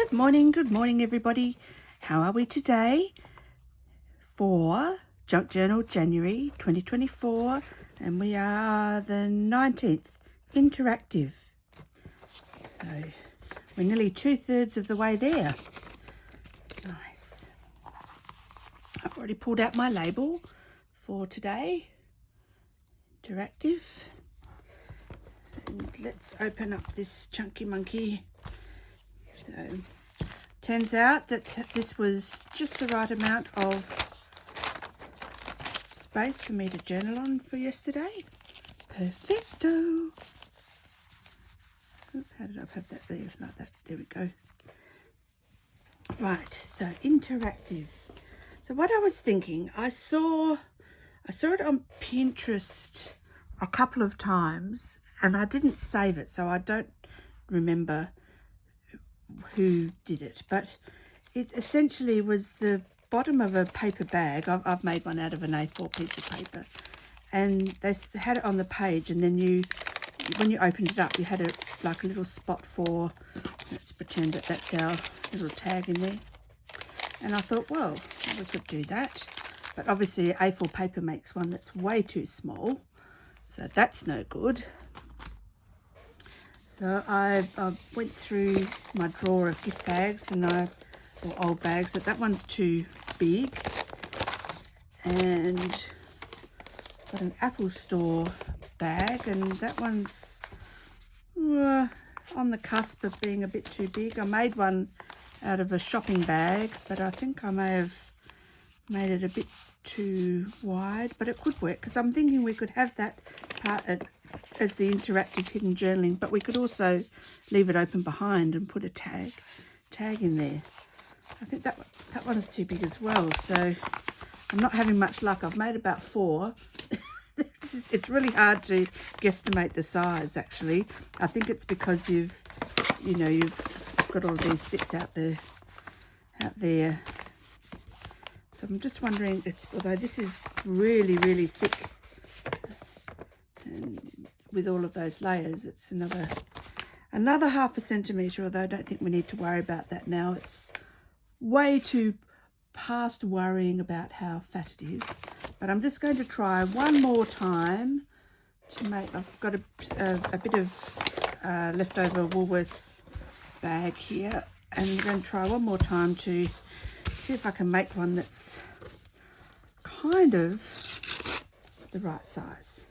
Good morning everybody. How are we today? For Junk Journal January 2024, and we are the 19th, interactive. So we're nearly 2/3 of the way there. Nice. I've already pulled out my label for today, interactive. And let's open up this chunky monkey. So turns out that this was just the right amount of space for me to journal on for yesterday. Perfecto. Oop, how did I have that there? Like that. There we go. Right, so interactive. So what I was thinking, I saw it on Pinterest a couple of times and I didn't save it, so I don't remember who did it, but it essentially was the bottom of a paper bag. I've made one out of an A4 piece of paper, and they had it on the page, and then when you opened it up, you had like a little spot for, let's pretend that that's our little tag in there. And I thought, well, we could do that, but obviously A4 paper makes one that's way too small, so that's no good. So I went through my drawer of gift bags or old bags, but that one's too big. And got an Apple Store bag, and that one's on the cusp of being a bit too big. I made one out of a shopping bag, but I think I may have made it a bit too wide, but it could work because I'm thinking we could have that part as the interactive hidden journaling, but we could also leave it open behind and put a tag in there. I think that one's too big as well, so I'm not having much luck. I've made about 4. It's really hard to guesstimate the size, actually. I think it's because you've got all these bits out there. So I'm just wondering, although this is really, really thick, and with all of those layers, it's another 0.5 centimetre, although I don't think we need to worry about that now. It's way too past worrying about how fat it is. But I'm just going to try one more time to make, I've got a bit of leftover Woolworths bag here, and I'm going to try one more time to see if I can make one that's kind of the right size.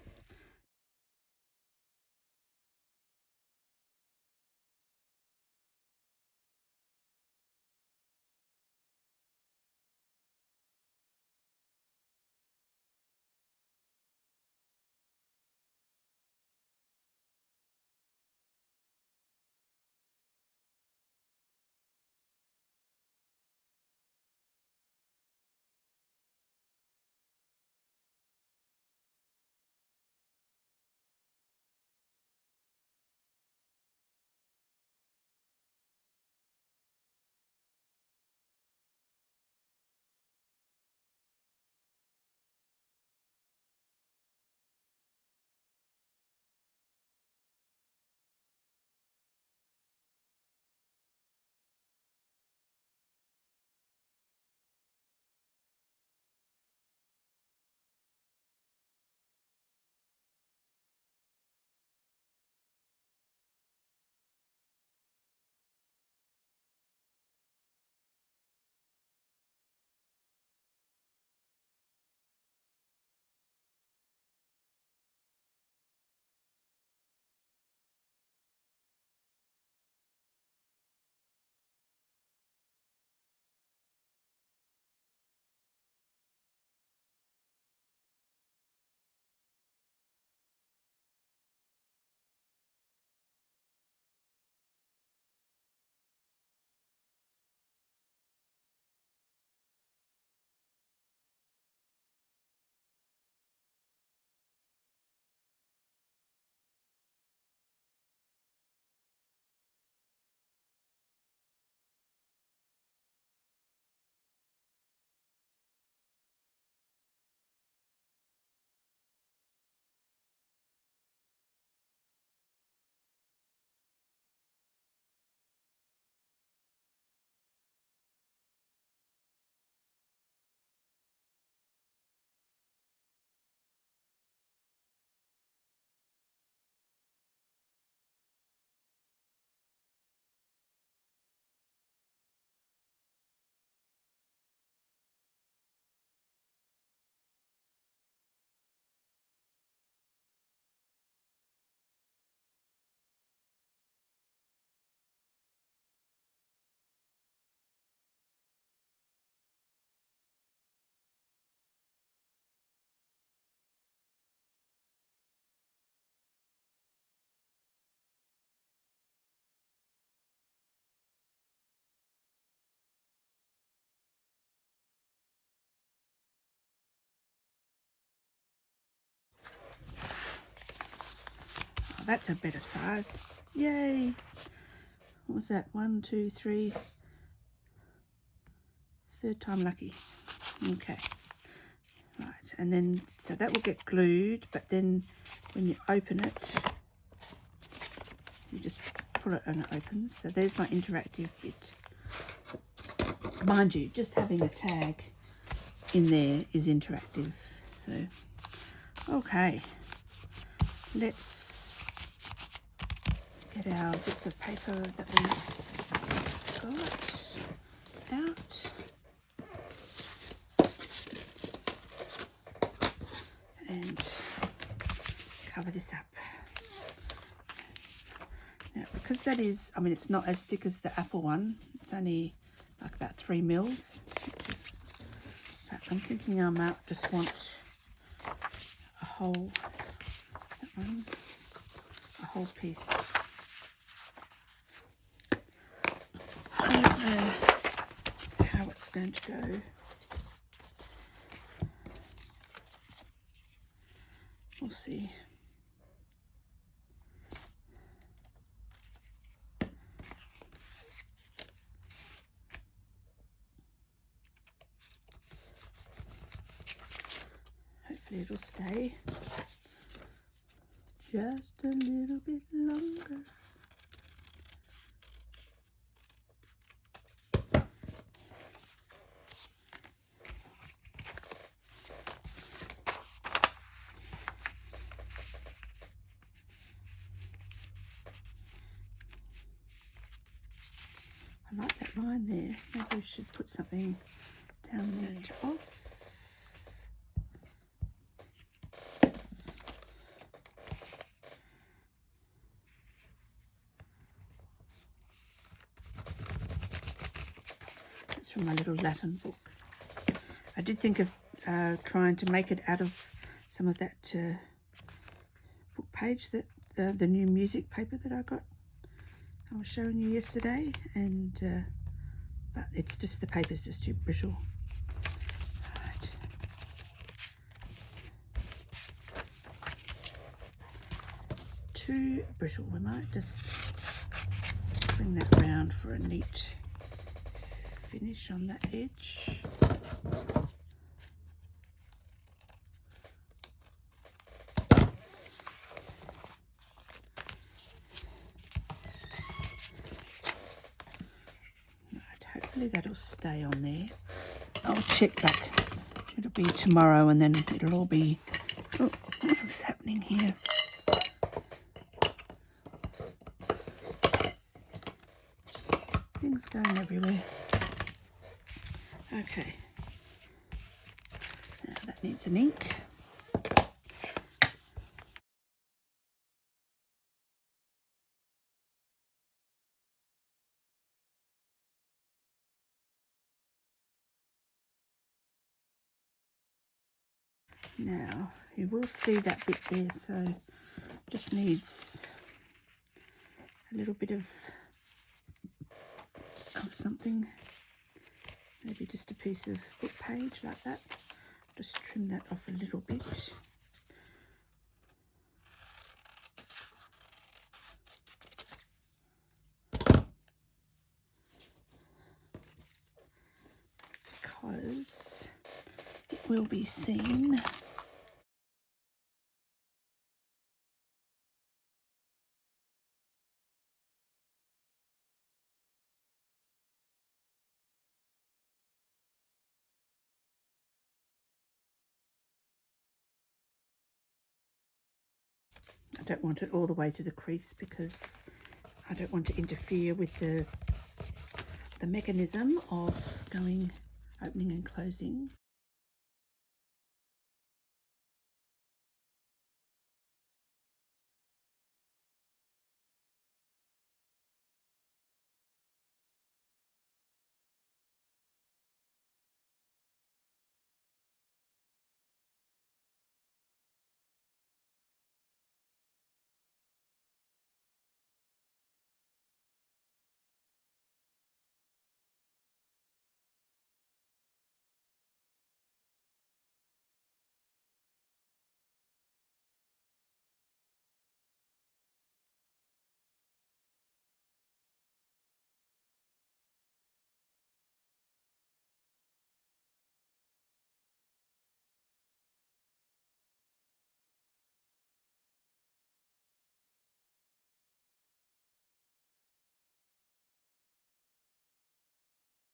that's a better size. Yay. What was that? 1, 2, 3. Third time lucky. Okay. Right, and then, so that will get glued, but then when you open it, you just pull it and it opens. So there's my interactive bit. Mind you, just having a tag in there is interactive. So, okay. Let's get our bits of paper that we got out. And cover this up. Now, because that is, I mean, it's not as thick as the apple one. It's only like about 3 mils. Which is, I'm thinking I might just want a whole, that one, a whole piece. I don't know how it's going to go. We'll see. Hopefully it'll stay just a little bit longer. I like that line there. Maybe we should put something down there off. That's from my little Latin book. I did think of trying to make it out of some of that book page, that the new music paper that I got. I was showing you yesterday, and but it's just, the paper's just too brittle. Right. Too brittle. We might just bring that round for a neat finish on that edge. Hopefully that'll stay on there. I'll check back. It'll be tomorrow, and then it'll all be... Oh, what is happening here? Things going everywhere. Okay. Now that needs an ink. Now, you will see that bit there, so just needs a little bit of something, maybe just a piece of book page like that. Just trim that off a little bit. Because it will be seen. I don't want it all the way to the crease because I don't want to interfere with the mechanism of opening and closing.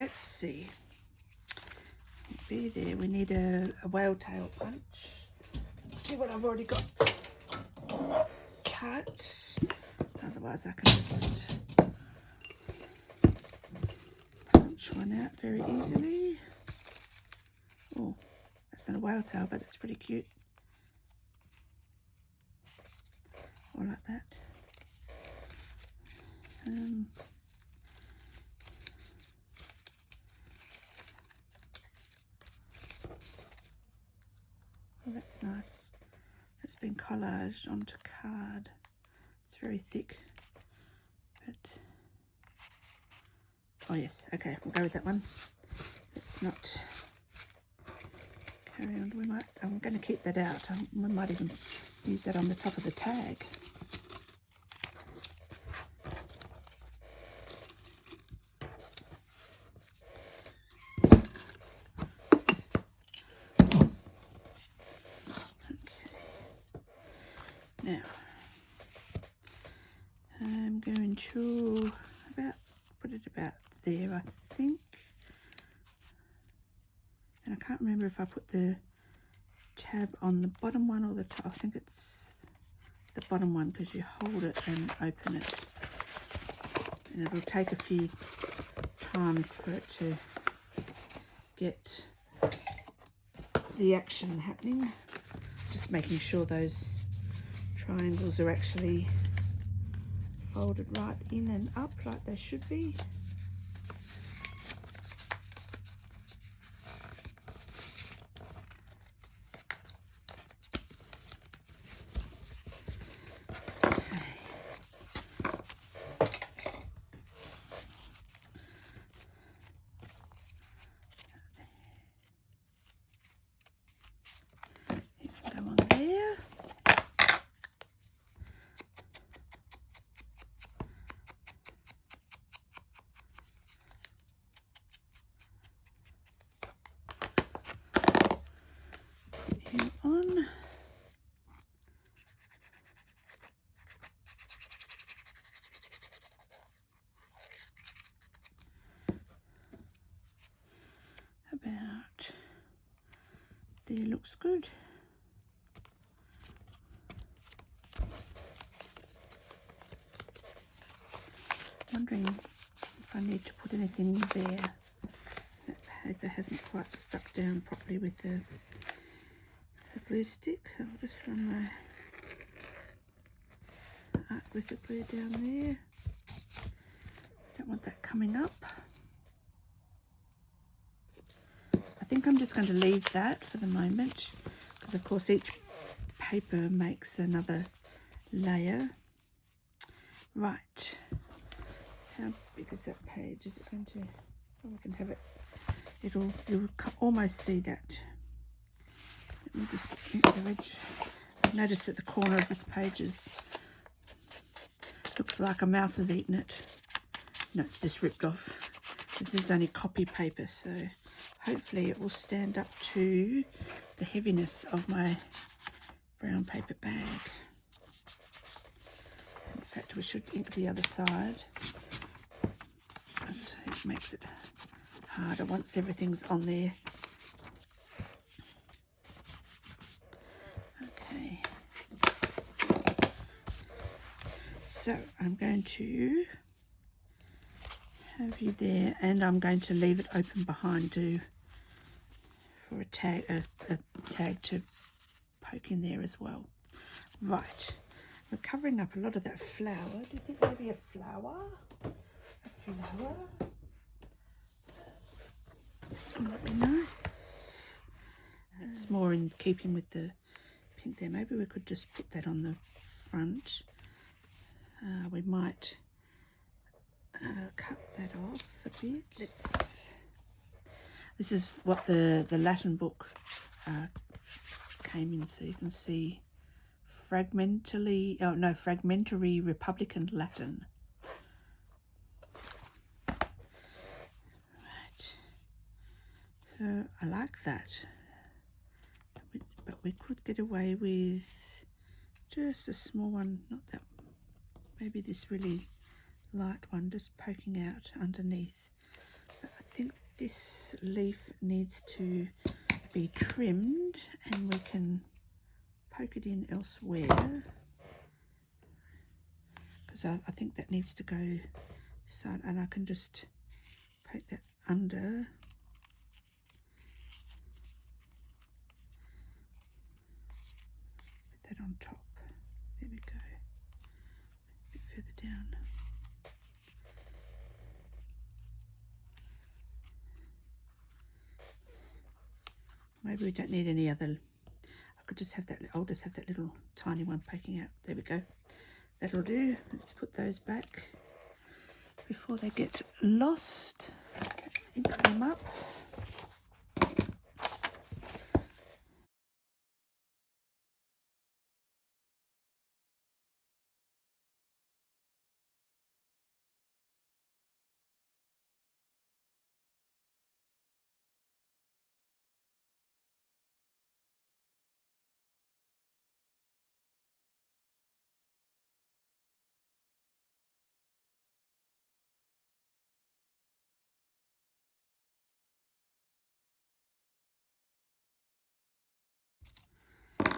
let's see. Be there. We need a whale tail punch. Let's see what I've already got cut. Otherwise, I can just punch one out very easily. Oh, that's not a whale tail, but it's pretty cute. Or like that. Oh, that's nice. It's been collaged onto card. It's very thick, but oh yes, okay, we'll go with that one. Let's not carry on. I'm going to keep that out. We might even use that on the top of the tag. Now, I'm going to put it about there, I think. And I can't remember if I put the tab on the bottom one or the top. I think it's the bottom one because you hold it and open it. And it'll take a few times for it to get the action happening. Just making sure those triangles are actually folded right in and up like they should be. Go on there. Him on. About there, looks good. Wondering if I need to put anything there. That paper hasn't quite stuck down properly with the glue stick. So I'll just run my art glitter glue down there. Don't want that coming up. I think I'm just going to leave that for the moment because of course each paper makes another layer. Right. How big is that page? Is it going to, oh, we can have it, you'll almost see that. Let me just ink the edge. I've noticed that the corner of this page looks like a mouse has eaten it. No, it's just ripped off. This is only copy paper, so hopefully it will stand up to the heaviness of my brown paper bag. In fact, we should ink the other side. It makes it harder once everything's on there. Okay. So I'm going to have you there, and I'm going to leave it open behind for a tag to poke in there as well. Right. We're covering up a lot of that flower. Do you think maybe a flower? Might be nice. It's more in keeping with the pink there. Maybe we could just put that on the front. We might cut that off a bit. This is what the Latin book came in, so you can see fragmentary Republican Latin. So I like that, but we could get away with just a small one, not that, maybe this really light one just poking out underneath. But I think this leaf needs to be trimmed, and we can poke it in elsewhere, because I think that needs to go side, and I can just poke that under. Put that on top. There we go. A bit further down. Maybe we don't need any other. I could just have that. I'll just have that little tiny one poking out. There we go. That'll do. Let's put those back before they get lost. Let's ink them up.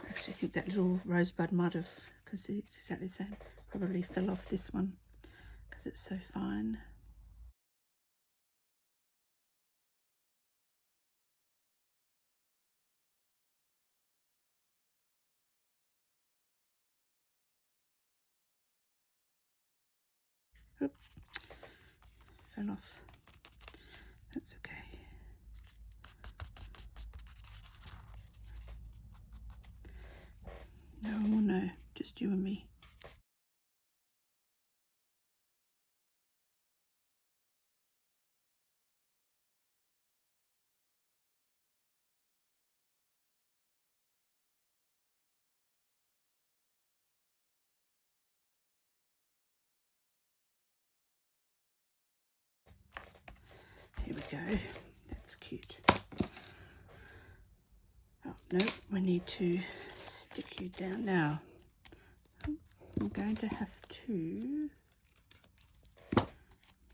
Actually, I think that little rosebud might have, because it's exactly the same, probably fell off this one because it's so fine. Oop, fell off. That's okay. No, just you and me. Here we go. That's cute. Oh, no, we need to stick you down now. I'm going to have to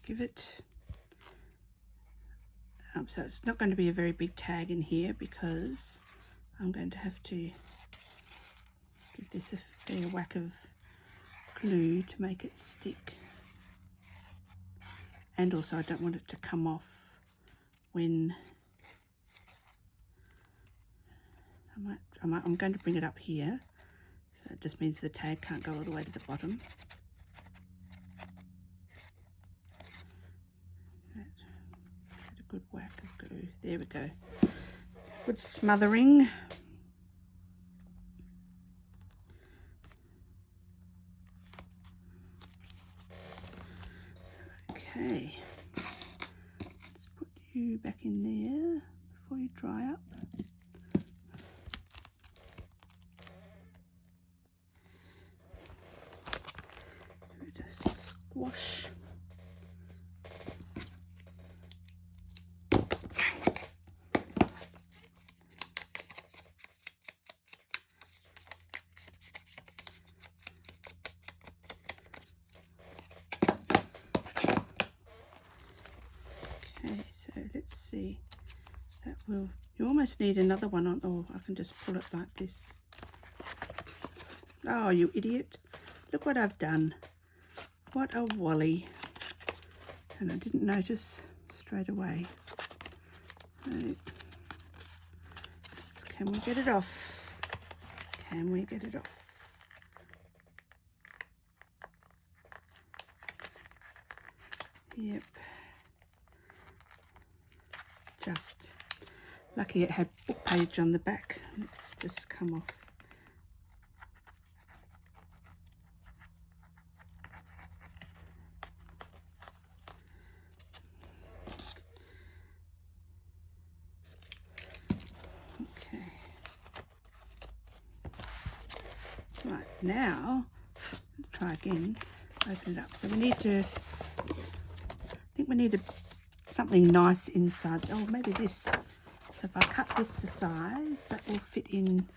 give it, so it's not going to be a very big tag in here, because I'm going to have to give this a whack of glue to make it stick. And also I don't want it to come off when I'm going to bring it up here, so it just means the tag can't go all the way to the bottom. Get a good whack of glue. There we go. Good smothering. Okay, let's put you back in there before you dry up. Just squash. Okay, so let's see. That will. You almost need another one on. Oh, I can just pull it like this. Oh, you idiot! Look what I've done. What a wally! And I didn't notice straight away. Right. Can we get it off? Can we get it off? Yep. Just lucky it had book page on the back. Let's just come off. Okay. Right, now try again. Open it up. So we need to, I think we need something nice inside. Oh, maybe this. So if I cut this to size, that will fit in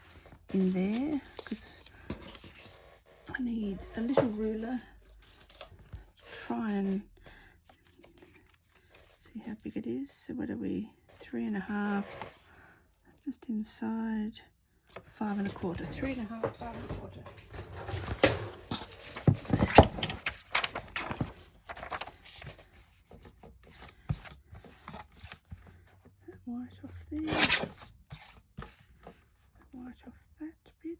there, because I need a little ruler. Try and see See how big it is. So what are we? 3.5, just inside 5 1/4. 3.5, 5 1/4. That white off there. White off that bit.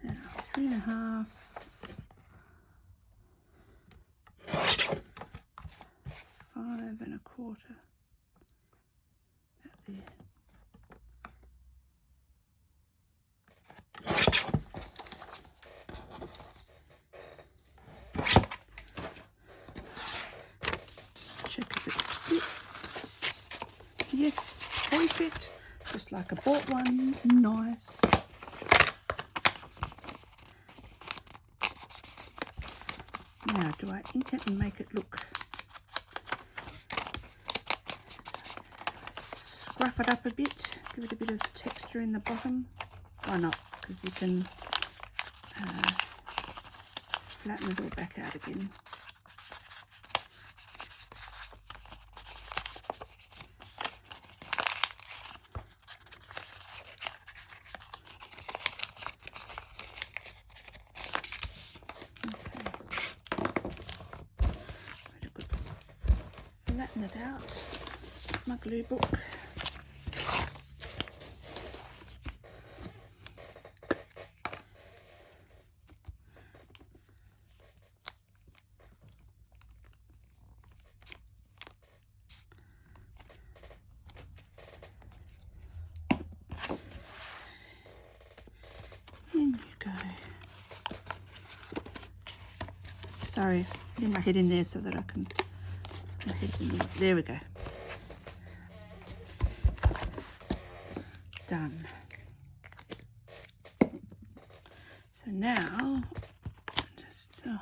Now 3.5. 5 1/4. About there. Check if it fits. Yes, perfect. Just like I bought one. Nice. Now, do I ink it and make it look? Scruff it up a bit. Give it a bit of texture in the bottom. Why not? Because you can flatten it all back out again. Flatten it out. My glue book. In you go. Sorry, getting my head in there so that I can. My head's in there. There we go. Done. So now, just so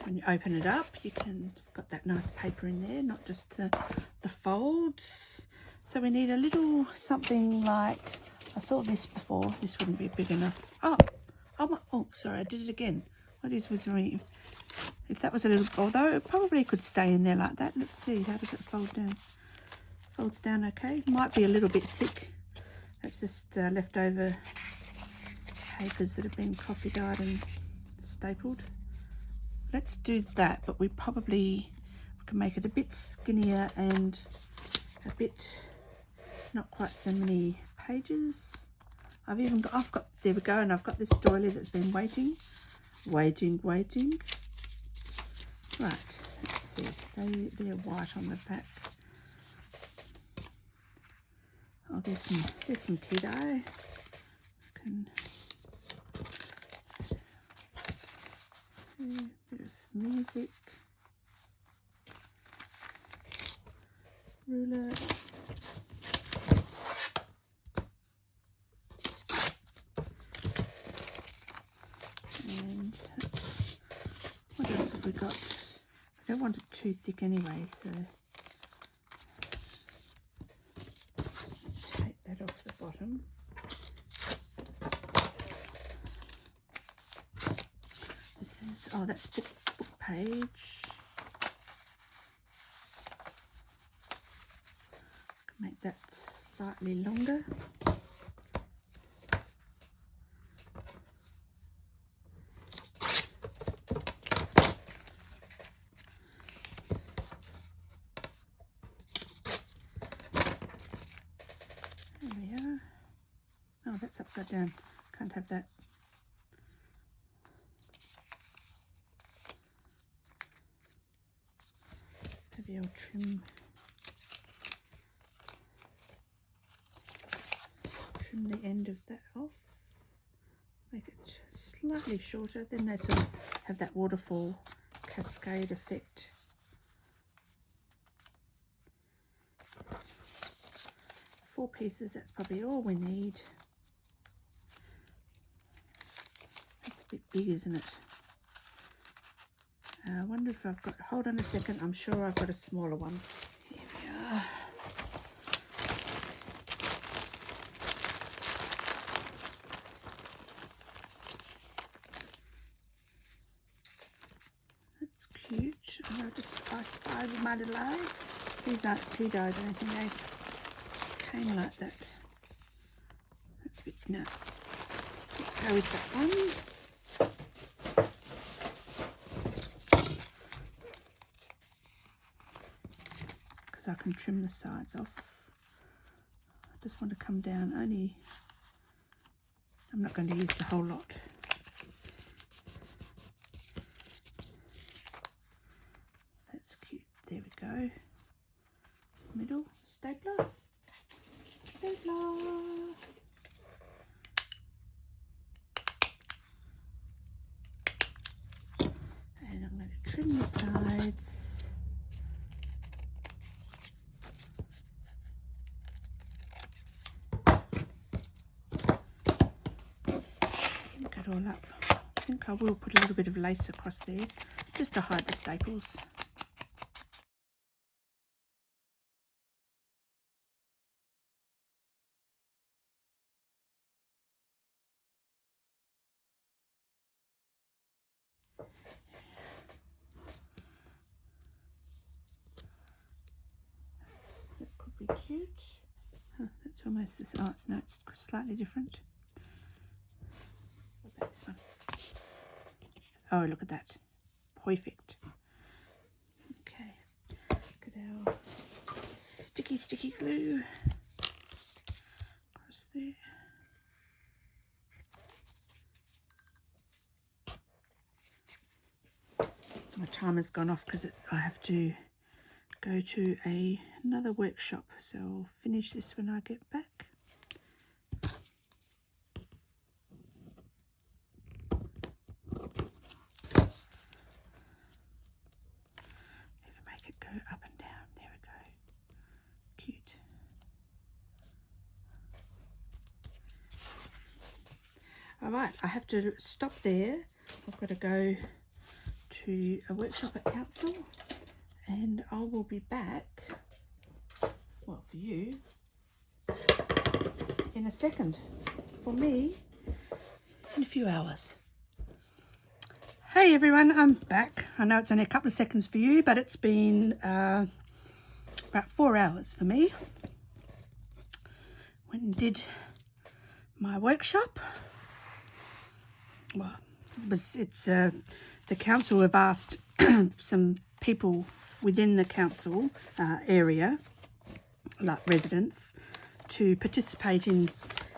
when you open it up, you can got that nice paper in there, not just the folds. So we need a little something like, I saw this before. This wouldn't be big enough. Oh, sorry, I did it again. What is with me? If that was a little, although it probably could stay in there like that. Let's see, how does it fold down? Folds down okay. Might be a little bit thick. That's just leftover papers that have been coffee dyed and stapled. Let's do that, but we can make it a bit skinnier and a bit, not quite so many pages. I've got, there we go, and I've got this doily that's been waiting. Right, let's see, they're white on the back. Oh, there's some tea dye. A bit of music. Ruler. And what else have we got? I don't want it too thick anyway, so take that off the bottom. This is, oh, that's book page. Make that slightly longer. There we are. Oh, that's upside down. Can't have that. Maybe I'll trim the end of that off. Make it slightly shorter. Then they sort of have that waterfall cascade effect. Four pieces, that's probably all we need. That's a bit big, isn't it? I wonder if I've got, hold on a second, I'm sure I've got a smaller one. Here we are. I spy with my little eye. These aren't tea dyes or anything, they came like that. That's a bit, no. Let's go with that one. Because I can trim the sides off. I just want to come down only, I'm not going to use the whole lot. That's cute. There we go. Middle, stapler. Stapler. And I'm going to trim the sides. Ink it all up. I think I will put a little bit of lace across there just to hide the staples. That could be cute. Oh, that's almost this. Oh, no, it's slightly different. What about this one? Oh, look at that. Perfect. Okay. Look at our sticky glue. Across there. My timer's gone off because I have to go to another workshop, so I'll finish this when I get back. Even make it go up and down. There we go. Cute. All right, I have to stop there. I've got to go to a workshop at council, and I will be back, well, for you, in a second. For me, in a few hours. Hey everyone, I'm back. I know it's only a couple of seconds for you, but it's been about 4 hours for me. Went and did my workshop. Well, the council have asked some people within the council area, like residents, to participate in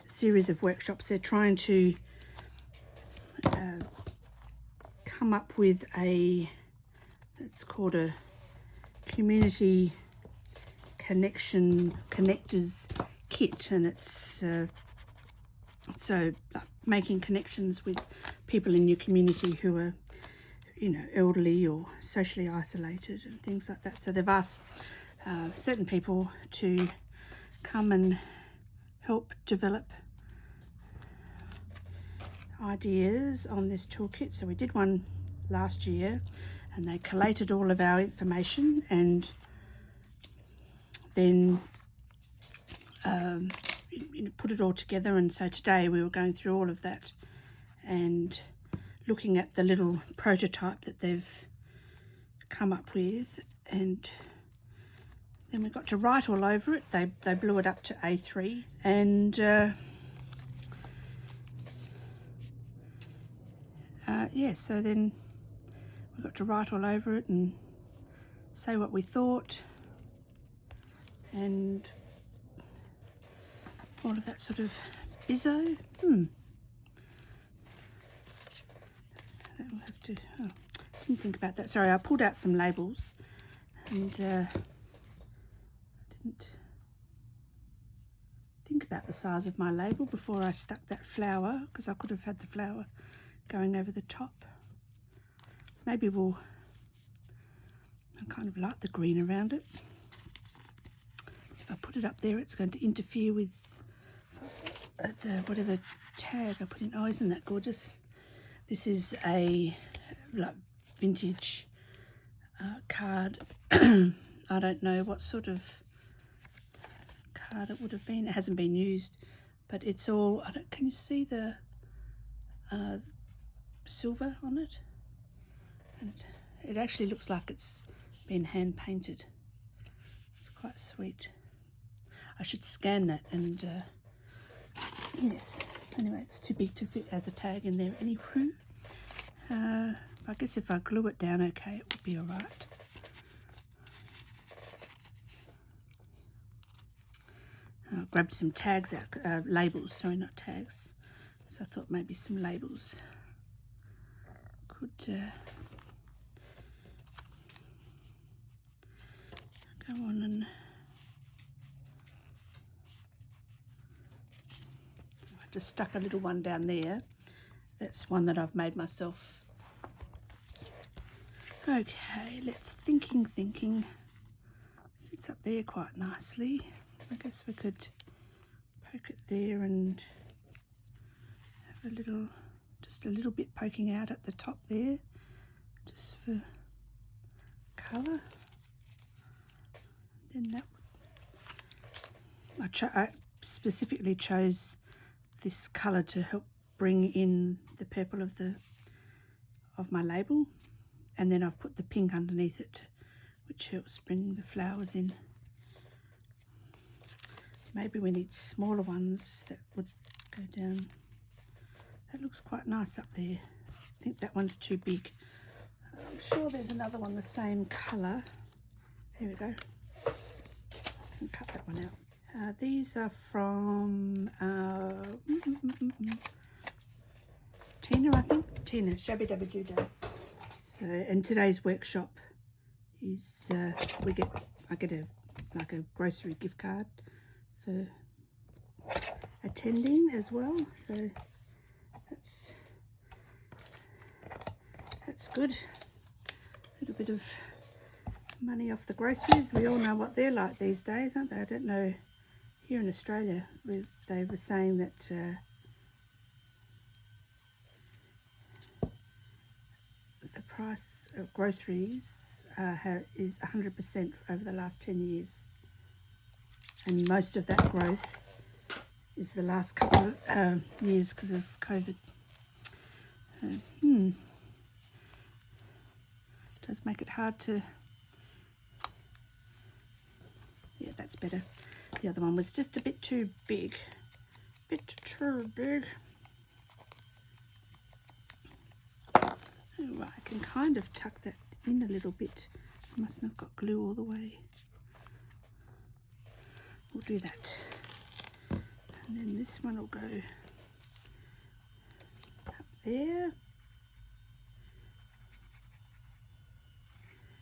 a series of workshops. They're trying to come up with it's called a community connectors kit, and it's so making connections with people in your community who are, you know, elderly or socially isolated and things like that. So they've asked certain people to come and help develop ideas on this toolkit. So we did one last year, and they collated all of our information and then put it all together. And so today we were going through all of that and looking at the little prototype that they've come up with, and then we got to write all over it. They blew it up to A3, and yeah, so then we got to write all over it and say what we thought and all of that sort of bizzo. That will have to, oh, didn't think about that. Sorry, I pulled out some labels and didn't think about the size of my label before I stuck that flower, because I could have had the flower going over the top. Maybe I kind of like the green around it. If I put it up there, it's going to interfere with the whatever tag I put in. Oh, isn't that gorgeous? This is a like vintage card. I don't know what sort of card it would have been. It hasn't been used, but it's all, can you see the silver on it? And it actually looks like it's been hand painted. It's quite sweet. I should scan that and yes. Anyway, it's too big to fit as a tag in there. Anywho, I guess if I glue it down okay, it would be all right. I grabbed some tags out, labels, sorry, not tags. So I thought maybe some labels could go on. And I just stuck a little one down there. That's one that I've made myself. Okay, let's thinking. Fits up there quite nicely. I guess we could poke it there and have a little, just a little bit poking out at the top there, just for colour. Then that would, I specifically chose this colour to help bring in the purple of my label, and then I've put the pink underneath it, which helps bring the flowers in. Maybe we need smaller ones that would go down. That looks quite nice up there. I think that one's too big. I'm sure there's another one the same colour. Here we go. I can cut that one out. These are from Tina, I think. Tina, Shabby Dabby Doo Dah. So, and today's workshop is I get a grocery gift card for attending as well, so that's good. A little bit of money off the groceries. We all know what they're like these days, aren't they? I don't know, here in Australia they were saying that the price of groceries is 100% over the last 10 years. And most of that growth is the last couple of years because of COVID. Does make it hard to... Yeah, that's better. The other one was just a bit too big. Right, I can kind of tuck that in a little bit. I mustn't have got glue all the way. We'll do that. And then this one will go up there.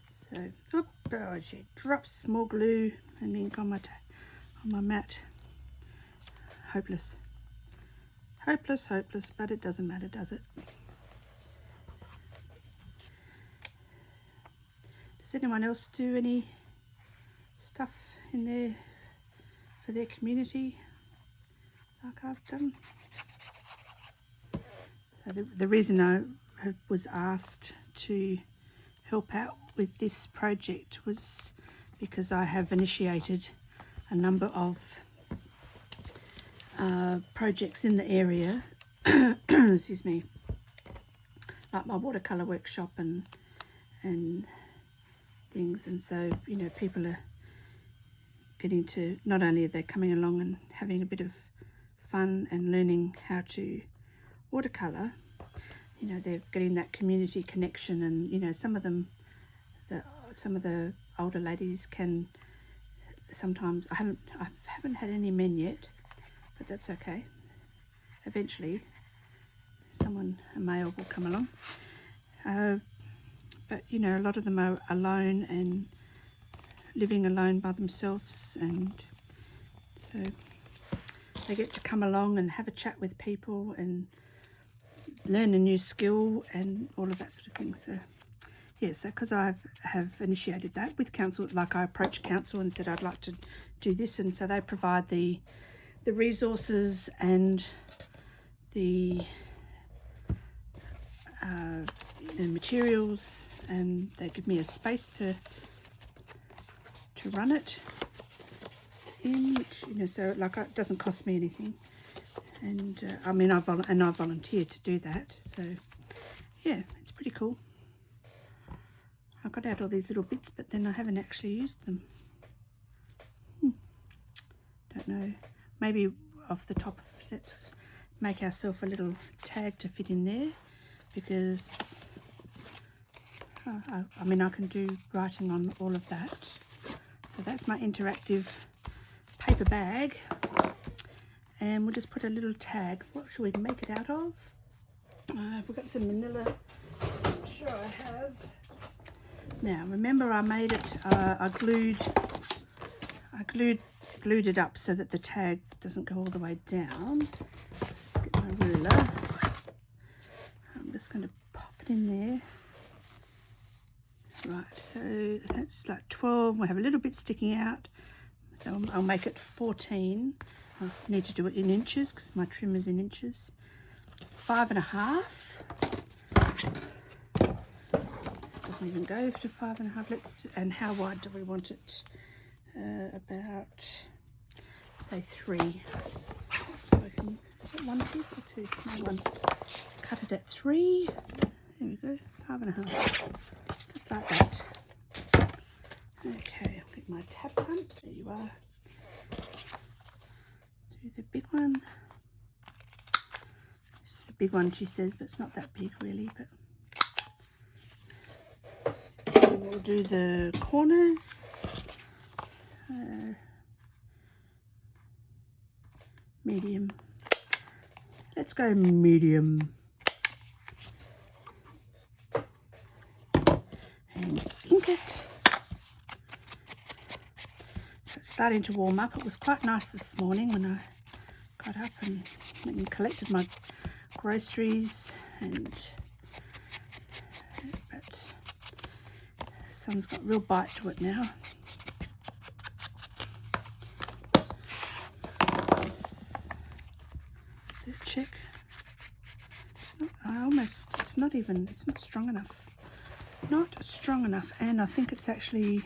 So, oh, she drops more glue and ink on my mat. Hopeless, but it doesn't matter, does it? Does anyone else do any stuff in there for their community like I've done? So the reason I was asked to help out with this project was because I have initiated a number of projects in the area, excuse me, like my watercolour workshop and things, and so, you know, people are getting to, not only are they coming along and having a bit of fun and learning how to watercolour, you know, they're getting that community connection, and, you know, some of them, some of the older ladies can sometimes, I haven't had any men yet, but that's okay. Eventually a male will come along, but, you know, a lot of them are alone and living alone by themselves, and so they get to come along and have a chat with people and learn a new skill and all of that sort of thing. So yeah, so because I have initiated that with council, like I approached council and said I'd like to do this, and so they provide the resources and the materials, and they give me a space to run it in, which, you know, so like it doesn't cost me anything, and I mean I volunteered to do that, so yeah, it's pretty cool. I got out all these little bits, but then I haven't actually used them. Don't know. Maybe off the top, let's make ourselves a little tag to fit in there, because I mean, I can do writing on all of that. So that's my interactive paper bag, and we'll just put a little tag. What should we make it out of? We've got some manila. I'm sure I have. Now remember, I made it. I glued it up so that the tag doesn't go all the way down. Just get my ruler. I'm just going to pop it in there. Right, so that's like 12. We have a little bit sticking out, so I'll make it 14. I need to do it in inches because my trim is in inches. 5.5. Doesn't even go to 5.5. And how wide do we want it? About, say, 3. So I can, is it 1 piece or 2? No, 1. Cut it at 3. There we go, 5.5. Just like that. Okay, I'll get my tab gun. There you are. Do the big one. The big one, she says, but it's not that big really. But and we'll do the corners. Medium. Let's go medium. And ink it. So it's starting to warm up. It was quite nice this morning when I got up and went and collected my groceries, but the sun's got a real bite to it now. Check. It's not strong enough. Not strong enough, and I think it's actually a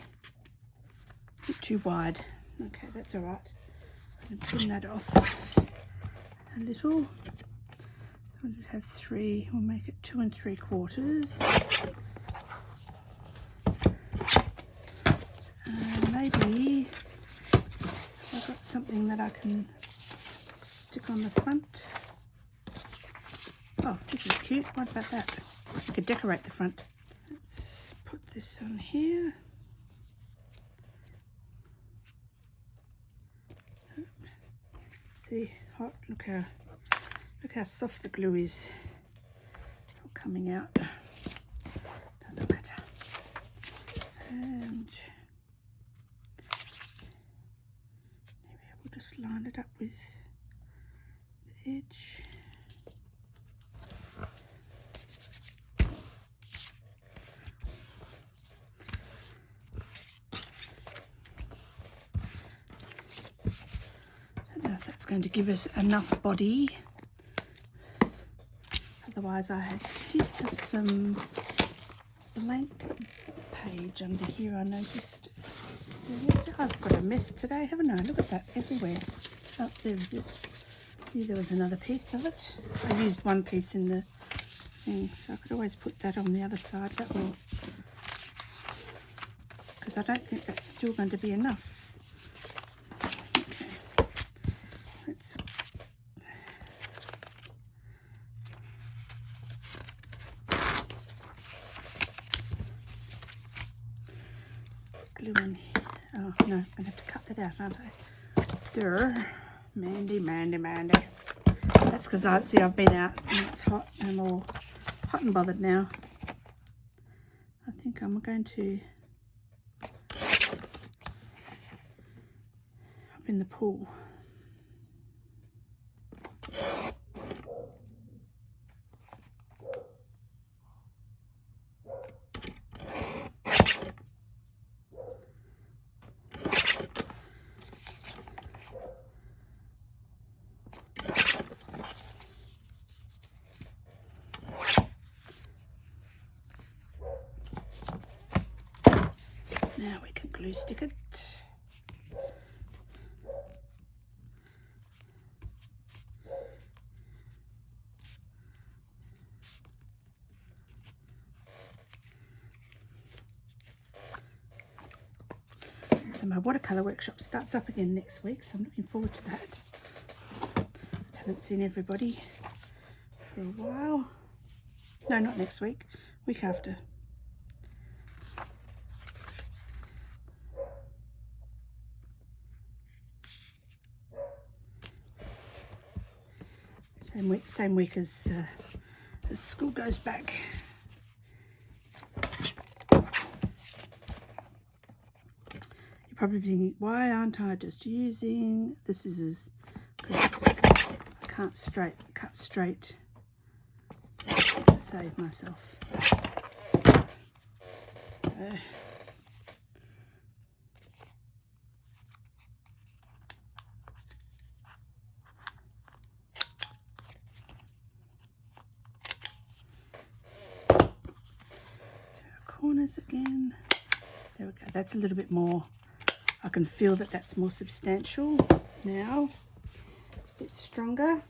bit too wide. Okay, that's all right. I'm going to trim that off a little. We'll have 3. We'll make it 2 3/4. Maybe I've got something that I can stick on the front. Oh, this is cute. What about that? You could decorate the front. Let's put this on here. See, hot. Look how soft the glue is. All coming out. Doesn't matter. And maybe we'll just line it up with the edge. Going to give us enough body, otherwise I did have some blank page under here. I noticed I've got a mess today, haven't I? Look at that everywhere. Oh, there it is. Here there was another piece of it. I used one piece in the thing, so I could always put that on the other side. That will, because I don't think that's still going to be enough. Glue in. Oh no, I'm gonna have to cut that out, aren't I? Durr. Mandy. That's because I've been out and it's hot and I'm all hot and bothered now. I think I'm going to hop in the pool. Now we can glue stick it. So my watercolour workshop starts up again next week, so I'm looking forward to that. Haven't seen everybody for a while. No, not next week, week after. Same week as school goes back. You're probably thinking, why aren't I just using the scissors? Because I can't cut straight to save myself. So, corners again. There we go. That's a little bit more. I can feel that that's more substantial now. A bit stronger.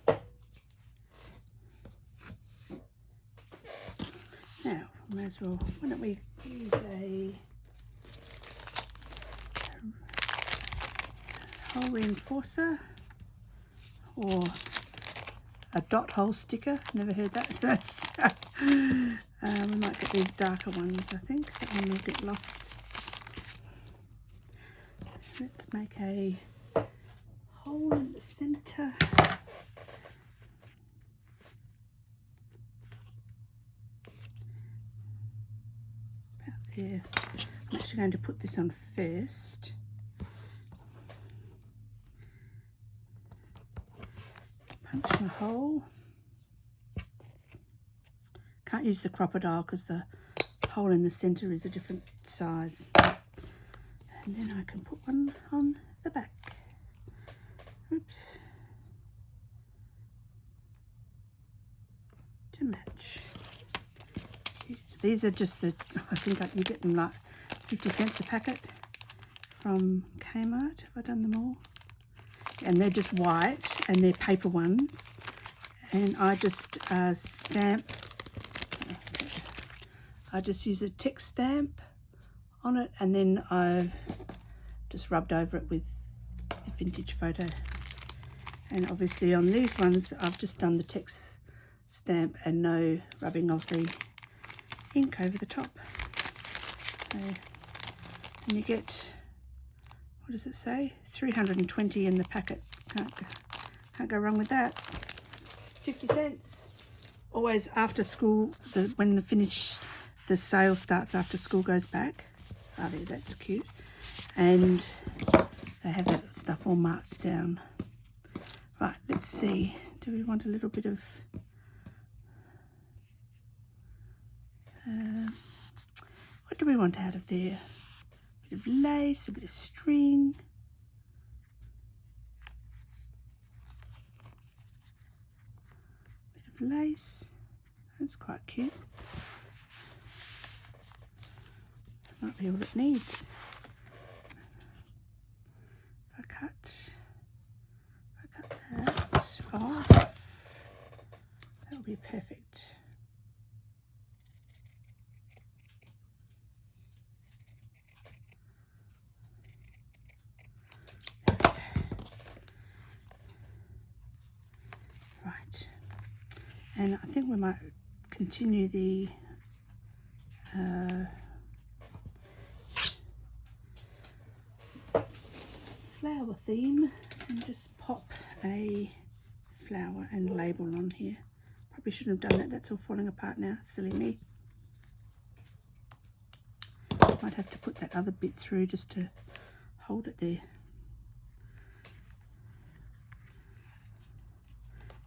Now, may as well. Why don't we use a hole reinforcer or a dot hole sticker? Never heard that. That's we might get these darker ones. I think that one will get lost. Let's make a hole in the center. About there. I'm actually going to put this on first. Punch a hole. Can't use the crocodile because the hole in the center is a different size. And then I can put one on the back. Oops. To match. These are just the, I think you get them like 50 cents a packet from Kmart. Have I done them all? And they're just white and they're paper ones. And I just stamp. I just use a text stamp on it, and then I've just rubbed over it with the vintage photo. And obviously on these ones I've just done the text stamp and no rubbing of the ink over the top. So, and you get, what does it say, 320 in the packet. Can't go wrong with that. 50 cents. Always after school, when the sale starts after school goes back. Oh, there, that's cute. And they have that stuff all marked down. Right, let's see. Do we want a little bit of what do we want out of there? A bit of lace, a bit of string. A bit of lace. That's quite cute. Might be all it needs. If I cut that off, that'll be perfect. Right, and I think we might continue the flower theme and just pop a flower and label on here. Probably shouldn't have done that. That's all falling apart now. Silly me. Might have to put that other bit through just to hold it there.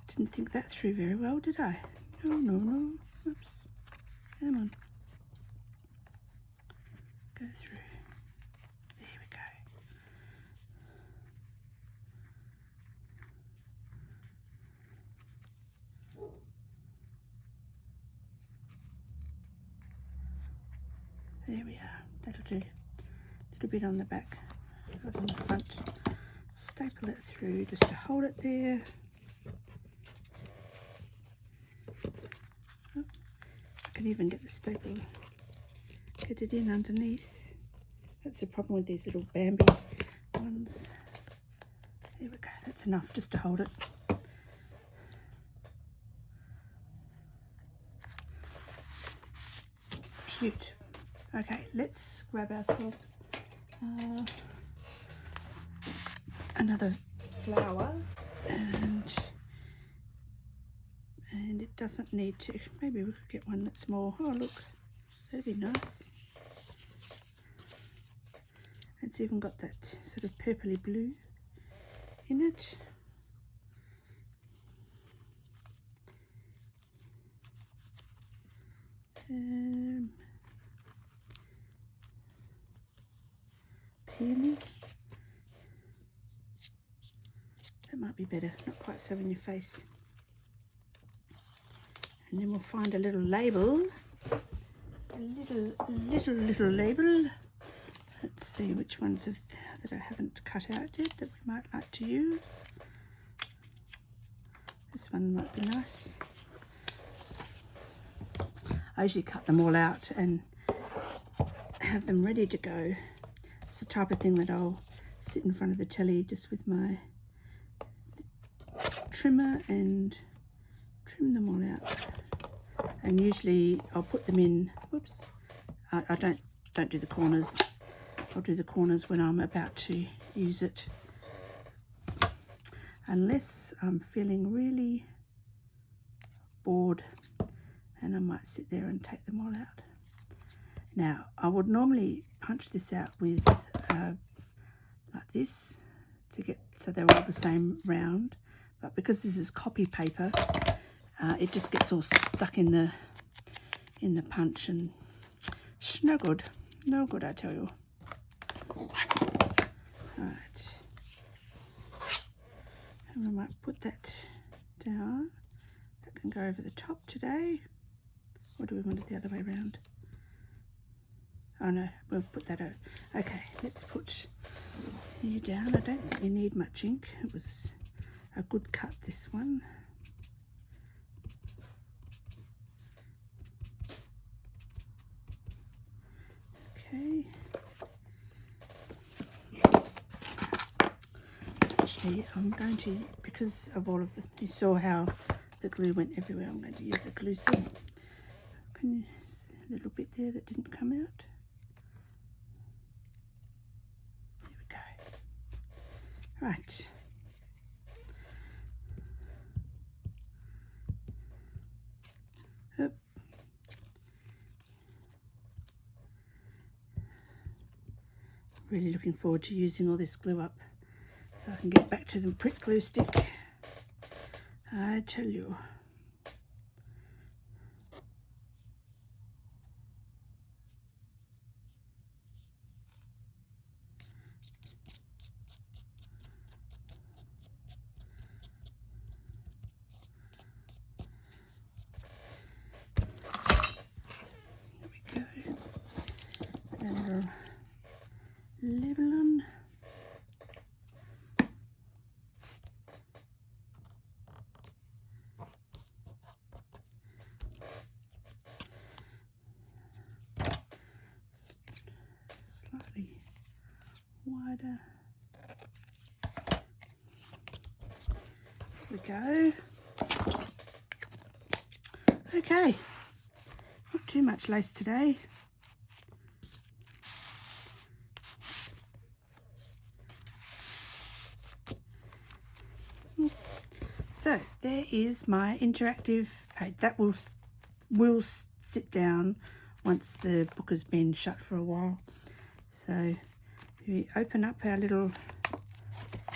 Didn't think that through very well, did I? No. Oops. Come on. Go through. There we go. There we are. That'll do. A little bit on the back, a little on the front. Staple it through just to hold it there. I can even get the staple, get it in underneath. That's the problem with these little Bambi ones. There we go, that's enough just to hold it. Cute. Okay, let's grab ourselves another flower, and it doesn't need to, maybe we could get one that's more, oh look, that'd be nice. It's even got that sort of purpley blue in it. Peony. That might be better, not quite so in your face. And then we'll find a little label, a little label. Let's see which ones that I haven't cut out yet that we might like to use. This one might be nice. I usually cut them all out and have them ready to go. It's the type of thing that I'll sit in front of the telly just with my trimmer and trim them all out. And usually I'll put them in, whoops, I don't do the corners. I'll do the corners when I'm about to use it, unless I'm feeling really bored, and I might sit there and take them all out. Now I would normally punch this out with like this to get so they're all the same round, but because this is copy paper, it just gets all stuck in the punch, and no good, I tell you. Right, and we might put that down. That can go over the top today. Or do we want it the other way around? Oh no, we'll put that out. Okay, let's put you down. I don't think you need much ink. It was a good cut, this one. Okay. Actually, I'm going to, because of all of the, you saw how the glue went everywhere, I'm going to use the glue stick. Can you see a little bit there that didn't come out? There we go. Right. Oop. Really looking forward to using all this glue up so I can get back to the prick glue stick. I tell you. There we go. A little label on. Slightly wider. There we go. Okay, not too much lace today. So there is my interactive page. That will sit down once the book has been shut for a while. So we open up our little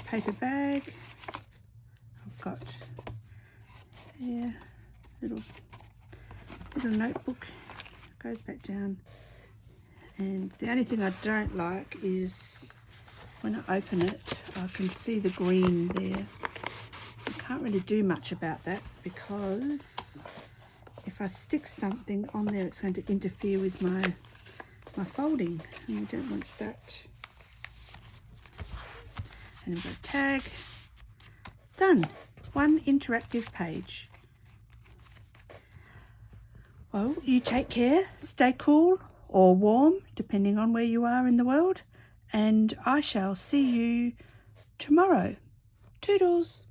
paper bag. I've got there little notebook, goes back down, and the only thing I don't like is when I open it I can see the green there. I can't really do much about that because if I stick something on there it's going to interfere with my folding, and I don't want that. And then I've got a tag. Done. One interactive page. Well, you take care, stay cool, or warm, depending on where you are in the world. And I shall see you tomorrow. Toodles.